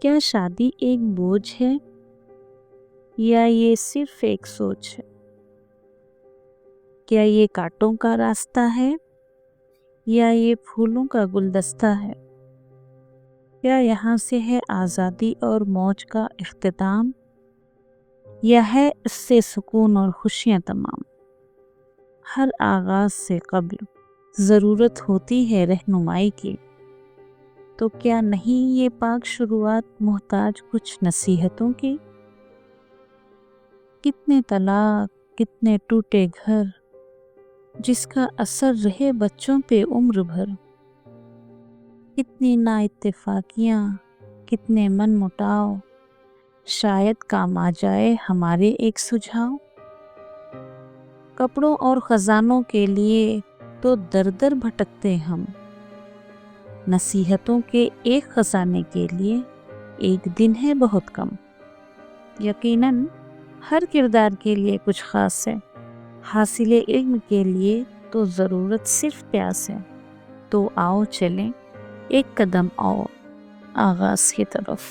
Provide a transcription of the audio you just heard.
کیا شادی ایک بوجھ ہے یا یہ صرف ایک سوچ ہے؟ کیا یہ کانٹوں کا راستہ ہے یا یہ پھولوں کا گلدستہ ہے؟ کیا یہاں سے ہے آزادی اور موج کا اختتام یا ہے اس سے سکون اور خوشیاں تمام؟ ہر آغاز سے قبل ضرورت ہوتی ہے رہنمائی کی، تو کیا نہیں یہ پاک شروعات محتاج کچھ نصیحتوں کی؟ کتنے طلاق، کتنے ٹوٹے گھر، جس کا اثر رہے بچوں پہ عمر بھر، کتنی نا اتفاقیاں، کتنے من مٹاؤ، شاید کام آ جائے ہمارے ایک سجھاؤ۔ کپڑوں اور خزانوں کے لیے تو در در بھٹکتے ہم، نصیحتوں کے ایک خزانے کے لیے ایک دن ہے بہت کم۔ یقیناً ہر کردار کے لیے کچھ خاص ہے، حاصل علم کے لیے تو ضرورت صرف پیاس ہے۔ تو آؤ چلیں ایک قدم اور آغاز کی طرف۔